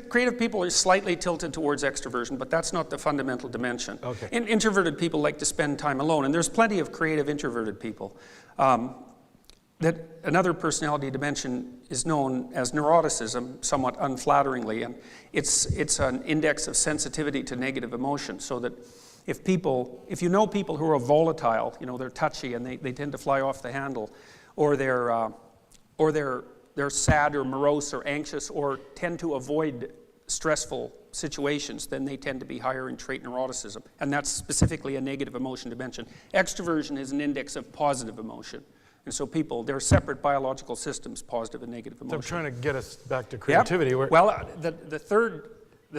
Creative people are slightly tilted towards extroversion, but that's not the fundamental dimension. Okay. Introverted people like to spend time alone, and there's plenty of creative introverted people. That another personality dimension is known as neuroticism, somewhat unflatteringly, and it's an index of sensitivity to negative emotion, so that if you know people who are volatile, they're touchy and they tend to fly off the handle, or they're sad or morose or anxious or tend to avoid stressful situations, then they tend to be higher in trait neuroticism, and that's specifically a negative emotion dimension. Extroversion is an index of positive emotion. And so they're separate biological systems, positive and negative emotion. So I'm trying to get us back to creativity. Yep. Well, the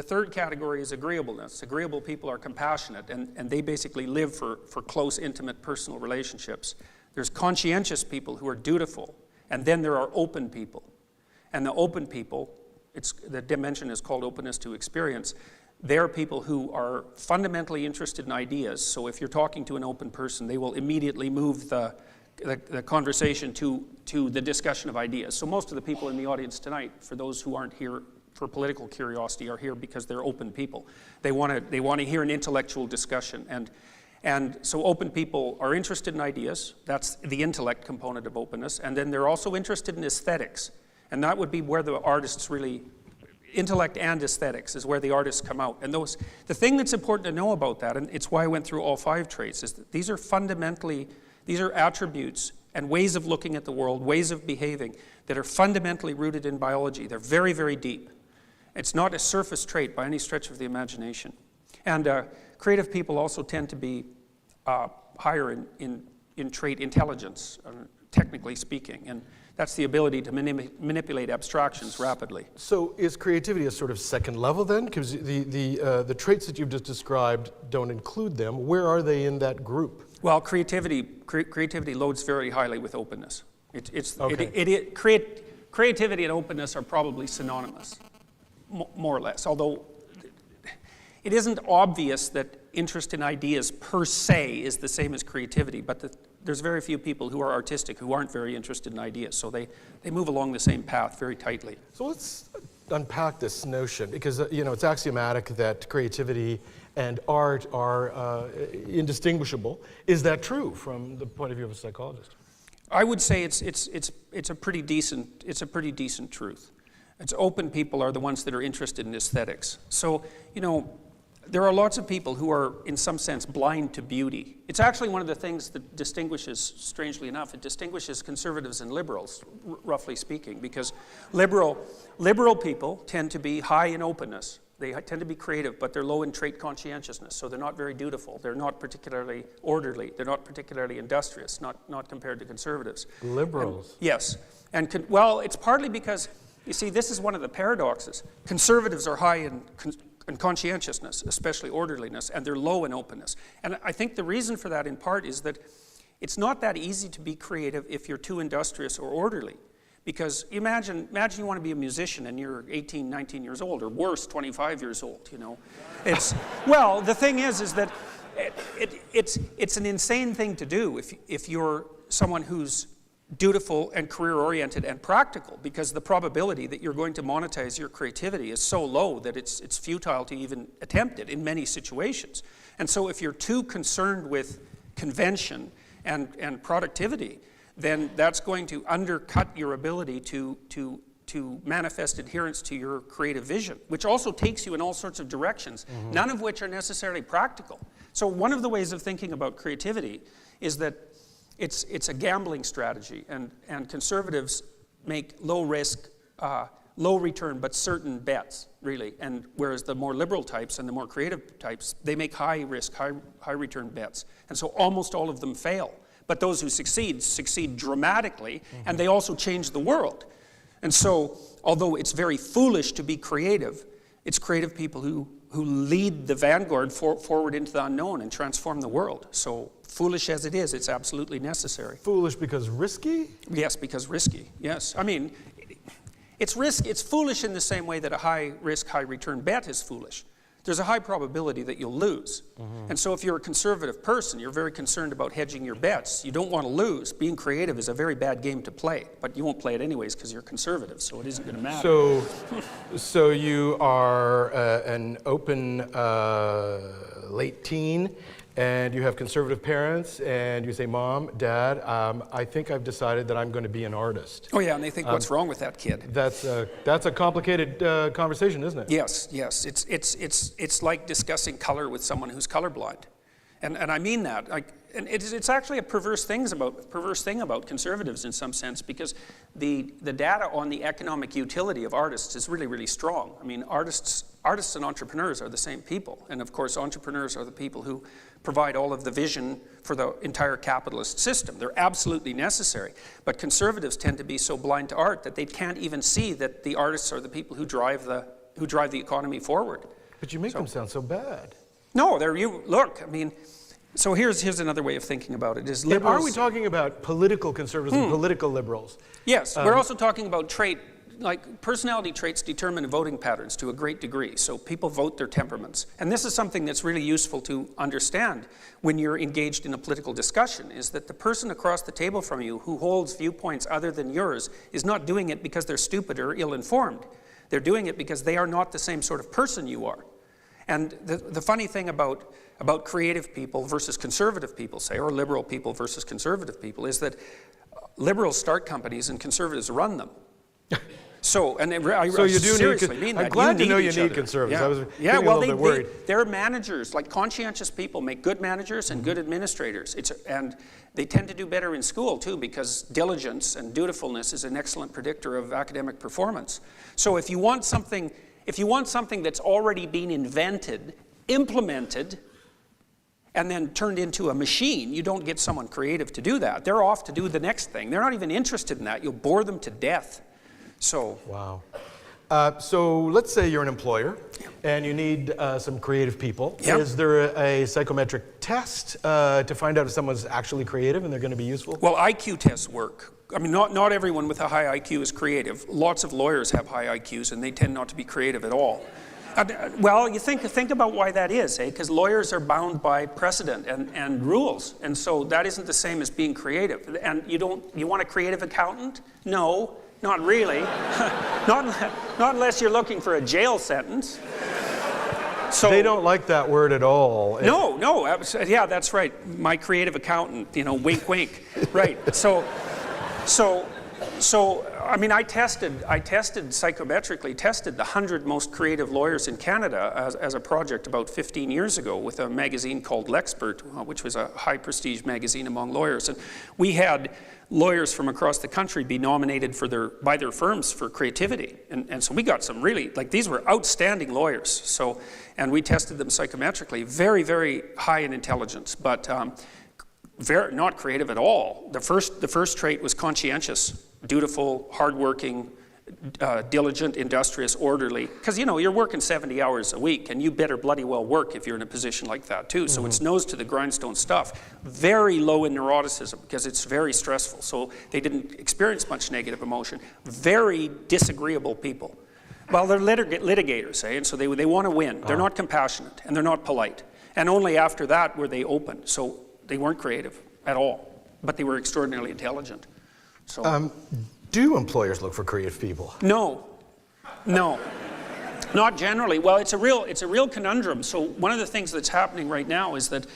third category is agreeableness. Agreeable people are compassionate, and they basically live for close, intimate, personal relationships. There's conscientious people who are dutiful, and then there are open people. And the open people, the dimension is called openness to experience. They're people who are fundamentally interested in ideas. So if you're talking to an open person, they will immediately move the conversation to the discussion of ideas. So most of the people in the audience tonight, for those who aren't here for political curiosity, are here because they're open people. They want to hear an intellectual discussion, and so open people are interested in ideas. That's the intellect component of openness, and then they're also interested in aesthetics, and that would be where the artists really. Intellect and aesthetics is where the artists come out. And the thing that's important to know about that, and it's why I went through all 5 traits, is that these are attributes and ways of looking at the world, ways of behaving that are fundamentally rooted in biology. They're very, very deep. It's not a surface trait by any stretch of the imagination. And creative people also tend to be higher in trait intelligence, technically speaking. And that's the ability to manipulate abstractions rapidly. So is creativity a sort of second level then? Because the traits that you've just described don't include them. Where are they in that group? Well, creativity loads very highly with openness. Creativity and openness are probably synonymous, more or less. Although it isn't obvious that interest in ideas per se is the same as creativity, but there's very few people who are artistic who aren't very interested in ideas. So they move along the same path very tightly. So let's unpack this notion, because it's axiomatic that creativity and art are indistinguishable. Is that true from the point of view of a psychologist? I would say it's a pretty decent truth. It's open people are the ones that are interested in aesthetics. So there are lots of people who are, in some sense, blind to beauty. It's actually one of the things that distinguishes, strangely enough, it distinguishes conservatives and liberals, roughly speaking, because liberal people tend to be high in openness. They tend to be creative, but they're low in trait conscientiousness, so they're not very dutiful. They're not particularly orderly. They're not particularly industrious, not compared to conservatives. Liberals? Yes. Well, it's partly because, you see, this is one of the paradoxes. Conservatives are high in conscientiousness, especially orderliness, and they're low in openness. And I think the reason for that, in part, is that it's not that easy to be creative if you're too industrious or orderly. Because imagine you want to be a musician and you're 18, 19 years old, or worse, 25 years old, Well, the thing is that it's an insane thing to do if you're someone who's dutiful and career-oriented and practical, because the probability that you're going to monetize your creativity is so low that it's futile to even attempt it in many situations. And so if you're too concerned with convention and productivity, then that's going to undercut your ability to manifest adherence to your creative vision, which also takes you in all sorts of directions, none of which are necessarily practical. So one of the ways of thinking about creativity is that it's a gambling strategy, and conservatives make low risk, low return, but certain bets, really. And whereas the more liberal types and the more creative types, they make high risk, high return bets. And so almost all of them fail. But those who succeed dramatically, and they also change the world. And so, although it's very foolish to be creative, it's creative people who lead the vanguard forward into the unknown and transform the world. So, foolish as it is, it's absolutely necessary. Foolish because risky? Yes, because risky, yes. I mean, it's foolish in the same way that a high risk, high return bet is foolish. there's a high probability that you'll lose. And so if you're a conservative person, you're very concerned about hedging your bets. You don't want to lose. Being creative is a very bad game to play, but you won't play it anyways because you're conservative, so it isn't going to matter. So you are an open late teen, and you have conservative parents, and you say, Mom, Dad, I think I've decided that I'm going to be an artist. Oh yeah, and they think, what's wrong with that kid? That's a complicated conversation, isn't it? Yes, yes. It's like discussing color with someone who's colorblind. And I mean that. And it's actually a perverse thing about conservatives in some sense, because the data on the economic utility of artists is really, really strong. I mean, artists and entrepreneurs are the same people. And of course, entrepreneurs are the people who provide all of the vision for the entire capitalist system. They're absolutely necessary. But conservatives tend to be so blind to art that they can't even see that the artists are the people who drive the economy forward. But you make them sound so bad. No, look, I mean, so here's another way of thinking about it. Is liberals, are we talking about political conservatives and political liberals? Yes, we're also talking about personality traits determine voting patterns to a great degree. So people vote their temperaments. And this is something that's really useful to understand when you're engaged in a political discussion, is that the person across the table from you who holds viewpoints other than yours is not doing it because they're stupid or ill-informed. They're doing it because they are not the same sort of person you are. And the funny thing about creative people versus conservative people, say, or liberal people versus conservative people, is that liberals start companies and conservatives run them. So, and I seriously mean that. I'm glad to know you need conservatives. Yeah. I was getting a little bit worried. They're managers, like conscientious people make good managers and good administrators. And they tend to do better in school too, because diligence and dutifulness is an excellent predictor of academic performance. So if you want something that's already been invented, implemented, and then turned into a machine, you don't get someone creative to do that. They're off to do the next thing. They're not even interested in that. You'll bore them to death. So. Wow. So let's say you're an employer and you need some creative people. Yep. Is there a psychometric test to find out if someone's actually creative and they're going to be useful? Well, IQ tests work. I mean, not everyone with a high IQ is creative. Lots of lawyers have high IQs and they tend not to be creative at all. Well, you think about why that is, because lawyers are bound by precedent and rules, and so that isn't the same as being creative. And you want a creative accountant? No, not really. not unless you're looking for a jail sentence. So they don't like that word at all. No, yeah, that's right. My creative accountant, wink, wink. Right. So I mean, I psychometrically tested the 100 most creative lawyers in Canada as a project about 15 years ago with a magazine called L'Expert, which was a high prestige magazine among lawyers. And we had lawyers from across the country be nominated by their firms for creativity. And so we got some really, these were outstanding lawyers. So, and we tested them psychometrically, very, very high in intelligence, but not creative at all. The first trait was conscientious, dutiful, hardworking, diligent, industrious, orderly. Because you're working 70 hours a week, and you better bloody well work if you're in a position like that too. So it's nose to the grindstone stuff. Very low in neuroticism because it's very stressful. So they didn't experience much negative emotion. Very disagreeable people. Well, they're litigators, and so they want to win. They're not compassionate and they're not polite. And only after that were they open. So they weren't creative at all, but they were extraordinarily intelligent. So. Do employers look for creative people? No, not generally. Well, it's a real conundrum. So one of the things that's happening right now is that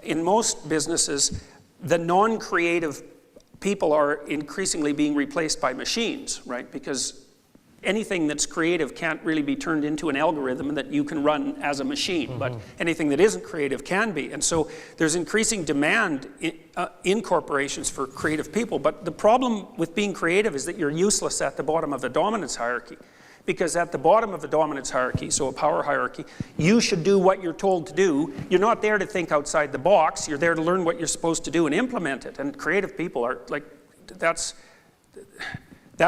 in most businesses, the non-creative people are increasingly being replaced by machines, right? Because anything that's creative can't really be turned into an algorithm that you can run as a machine, but anything that isn't creative can be. And so there's increasing demand in corporations for creative people, but the problem with being creative is that you're useless at the bottom of a dominance hierarchy. Because at the bottom of a dominance hierarchy, so a power hierarchy, you should do what you're told to do. You're not there to think outside the box. You're there to learn what you're supposed to do and implement it. And creative people are that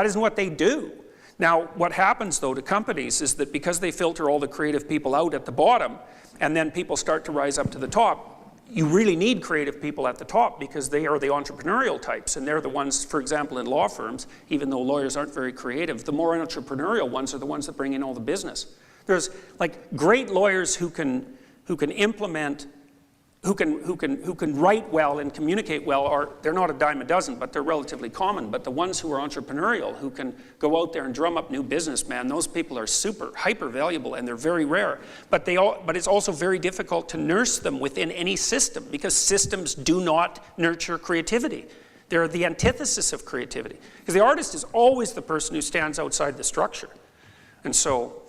isn't what they do. Now, what happens, though, to companies is that because they filter all the creative people out at the bottom, and then people start to rise up to the top, you really need creative people at the top because they are the entrepreneurial types, and they're the ones, for example, in law firms, even though lawyers aren't very creative, the more entrepreneurial ones are the ones that bring in all the business. There's like great lawyers who can implement, who can write well and communicate well, they're not a dime a dozen, but they're relatively common. But the ones who are entrepreneurial, who can go out there and drum up new businessmen, those people are hyper valuable, and they're very rare. But it's also very difficult to nurse them within any system, because systems do not nurture creativity. They're the antithesis of creativity. Because the artist is always the person who stands outside the structure. And so,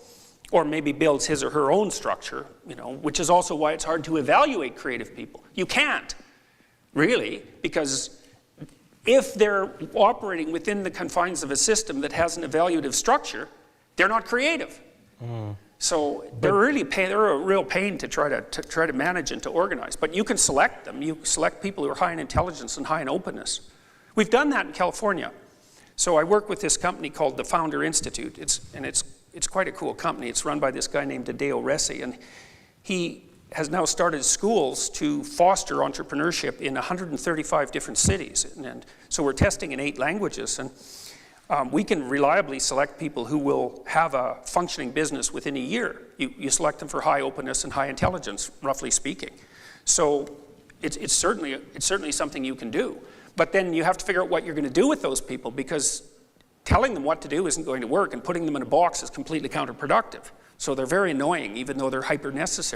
or maybe builds his or her own structure, you know, which is also why it's hard to evaluate creative people. You can't, really, because if they're operating within the confines of a system that has an evaluative structure, they're not creative. So they're a real pain to try to manage and to organize. But you can select them. You select people who are high in intelligence and high in openness. We've done that in California. So I work with this company called the Founder Institute. It's quite a cool company. It's run by this guy named Hideo Resi, and he has now started schools to foster entrepreneurship in 135 different cities. And so we're testing in 8 languages, and we can reliably select people who will have a functioning business within a year. You select them for high openness and high intelligence, roughly speaking. So it's certainly something you can do. But then you have to figure out what you're going to do with those people, because telling them what to do isn't going to work, and putting them in a box is completely counterproductive. So they're very annoying, even though they're hyper necessary.